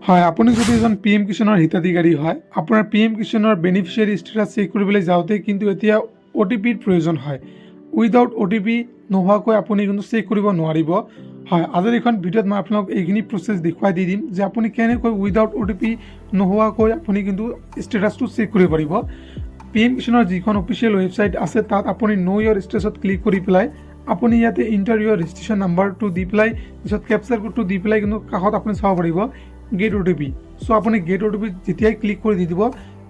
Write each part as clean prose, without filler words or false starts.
হয়, আপুনি যদি এজন PM কিষাণৰ হিতাধিকাৰী হয়, আপোনাৰ PM কিষাণৰ বেনিফিচিয়াৰী ষ্টেটাছ চেক কৰিবলৈ যাওঁতে কিন্তু এতিয়া OTPৰ প্ৰয়োজন হয়। উইদাউট OTP নোহোৱাকৈ আপুনি কিন্তু চেক কৰিব নোৱাৰিব। হয়, আজিৰ এইখন ভিডিঅ'ত মই আপোনাক এইখিনি প্ৰচেছ দেখুৱাই দি দিম যে আপুনি কেনেকৈ উইদাউট OTP নোহোৱাকৈ আপুনি কিন্তু ষ্টেটাছটো চেক কৰিব পাৰিব। PM কিষাণৰ যিখন অফিচিয়েল ৱেবছাইট আছে তাত আপুনি নো ইয়ৰ ষ্টেটাছত ক্লিক কৰি পেলাই আপুনি ইয়াতে ইণ্টাৰ ইয়ৰ ৰেজিষ্ট্ৰেশ্যন নাম্বাৰটো দি পেলাই পিছত কেপচাৰ কোডটো দি পেলাই কিন্তু কাষত আপুনি চাব পাৰিব গেট OTP। সো আপুনি গেট OTP যেতিয়াই ক্লিক কৰি দি দিব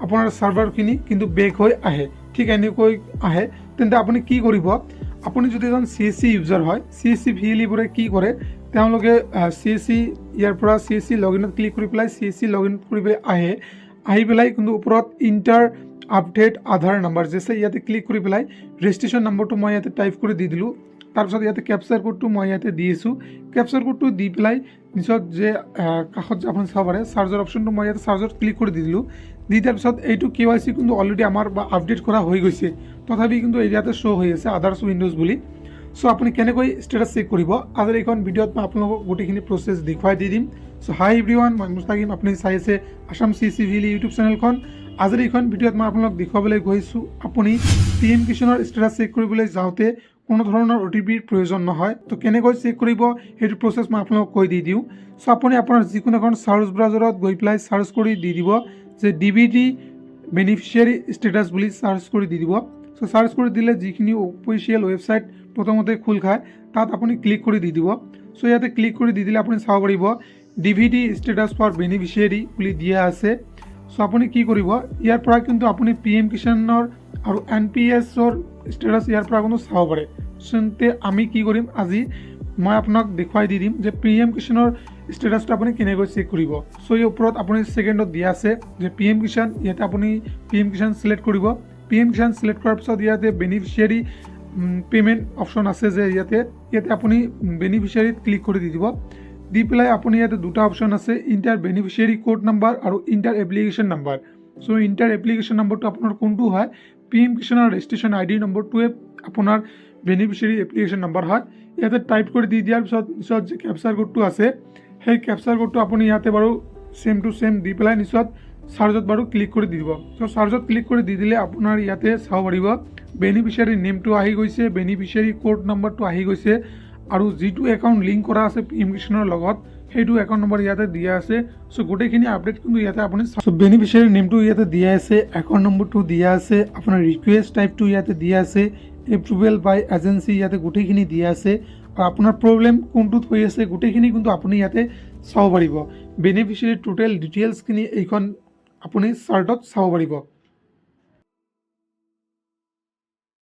আপোনাৰ সাৰ্ভাৰখিনি কিন্তু বেক হৈ আহে। ঠিক এনেকৈ আহে তেন্তে আপুনি কি কৰিব, আপুনি যদি এজন CSC ইউজাৰ হয়, CSC ভিএলইবোৰে কি কৰে, তেওঁলোকে CSC ইয়াৰ পৰা CSC লগইনত ক্লিক কৰি পেলাই CSC লগইন কৰি আহি পেলাই কিন্তু ওপৰত ইণ্টাৰ আপডেট আধাৰ নাম্বাৰ যে আছে ইয়াতে ক্লিক কৰি পেলাই ৰেজিষ্ট্ৰেশ্যন নম্বৰটো মই ইয়াতে টাইপ কৰি দি দিলোঁ। তাৰপিছত ইয়াতে কেপচাৰ কোডটো মই ইয়াতে দি আছোঁ। কেপচাৰ কোডটো দি পেলাই পিছত যে কাষত আপুনি চাব পাৰে চাৰ্জৰ অপশ্যনটো মই ইয়াতে চাৰ্জত ক্লিক কৰি দি দিলোঁ। দি দিয়াৰ পিছত এইটো KYC কিন্তু অলৰেডি আমাৰ আপডেট কৰা হৈ গৈছে, তথাপি কিন্তু ইয়াতে শ্ব' হৈ আছে আদাৰ্ছ উইণ্ডোজ বুলি। সো আপুনি কেনেকৈ ষ্টেটাছ চেক কৰিব আজিৰ এইখন ভিডিঅ'ত মই আপোনালোকক গোটেইখিনি প্ৰচেছ দেখুৱাই দি দিম। সো হাই এভৰিৱান, মই মুস্তাকিম, আপুনি চাই আছে আসাম CSC ভিএলই ইউটিউব চেনেলখন। আজিৰ এইখন ভিডিঅ'ত মই আপোনালোক দেখুৱাবলৈ গৈছোঁ আপুনি PM কিষাণৰ ষ্টেটাছ চেক কৰিবলৈ যাওঁতে কোনো ধৰণৰ OTPৰ প্ৰয়োজন নহয়। তো কেনেকৈ চেক কৰিব সেইটো প্ৰচেছ মই আপোনালোকক কৈ দি দিওঁ। সো আপুনি আপোনাৰ যিকোনো এখন চাৰ্চ ব্ৰাউজাৰত গৈ পেলাই চাৰ্চ কৰি দি দিব যে DBT বেনিফিচিয়াৰী ষ্টেটাছ বুলি চাৰ্চ কৰি দি দিব। সো চাৰ্চ কৰি দিলে যিখিনি অফিচিয়েল ৱেবছাইট প্ৰথমতে খোল খায় তাত আপুনি ক্লিক কৰি দি দিব। সো ইয়াতে ক্লিক কৰি দি দিলে আপুনি চাব পাৰিব DBT ষ্টেটাছ ফৰ বেনিফিচিয়াৰী বুলি দিয়া আছে। সো আপুনি কি কৰিব, ইয়াৰ পৰা কিন্তু আপুনি PM কিষাণৰ আৰু NPSৰ ষ্টেটাছ ইয়াৰ পৰা কিন্তু চাব পাৰে। তেন্তে আমি কি কৰিম, আজি মই আপোনাক দেখুৱাই দি দিম যে PM কিষাণৰ ষ্টেটাছটো আপুনি কেনেকৈ চেক কৰিব। সো এই ওপৰত আপুনি ছেকেণ্ডত দিয়া আছে যে PM কিষাণ, ইয়াতে আপুনি PM কিষাণ ছিলেক্ট কৰিব। PM কিষাণ ছিলেক্ট কৰাৰ পিছত ইয়াতে বেনিফিচিয়াৰী পে'মেণ্ট অপশ্যন আছে যে ইয়াতে আপুনি বেনিফিচিয়াৰীত ক্লিক কৰি দি দিব। দি পেলাই আপুনি ইয়াতে দুটা অপশ্যন আছে, ইণ্টাৰ বেনিফিচিয়াৰী কোড নাম্বাৰ আৰু inter application number. So inter application নম্বৰটো আপোনাৰ কোনটো হয়, PM কিষাণৰ ৰেজিষ্ট্ৰেশ্যন ID নম্বৰটোৱে আপোনাৰ বেনিফিচিয়াৰী এপ্লিকেশ্যন নম্বৰ হয়। ইয়াতে টাইপ কৰি দি দিয়াৰ পিছত যে কেপচাৰ কোডটো আছে সেই কেপচাৰ কোডটো আপুনি ইয়াতে বাৰু ছেম টু ছেম দি পেলাই নিচত চাৰ্জত বাৰু ক্লিক কৰি দি দিব। তো চাৰ্জত ক্লিক কৰি দি দিলে আপোনাৰ ইয়াতে চাব পাৰিব বেনিফিচিয়াৰী নেমটো আহি গৈছে, বেনিফিচিয়াৰী কোড নম্বৰটো আহি গৈছে আৰু যিটো একাউণ্ট লিংক কৰা আছে PM কিষাণৰ লগত সেইটো একাউণ্ট নম্বৰ ইয়াতে দিয়া আছে। সো গোটেইখিনি আপডেট কিন্তু ইয়াতে আপুনি বেনিফিচিয়াৰী নেমটো ইয়াতে দিয়া আছে, একাউণ্ট নম্বৰটো দিয়া আছে, আপোনাৰ ৰিকুৱেষ্ট টাইপটো ইয়াতে দিয়া আছে, এপ্ৰুভেল বাই এজেঞ্চি ইয়াতে গোটেইখিনি দিয়া আছে আৰু আপোনাৰ প্ৰব্লেম কোনটোত হৈ আছে গোটেইখিনি কিন্তু আপুনি ইয়াতে চাব পাৰিব। বেনিফিচিয়াৰী টোটেল ডিটেইলছখিনি এইখন আপুনি চাৰ্টত চাব পাৰিব।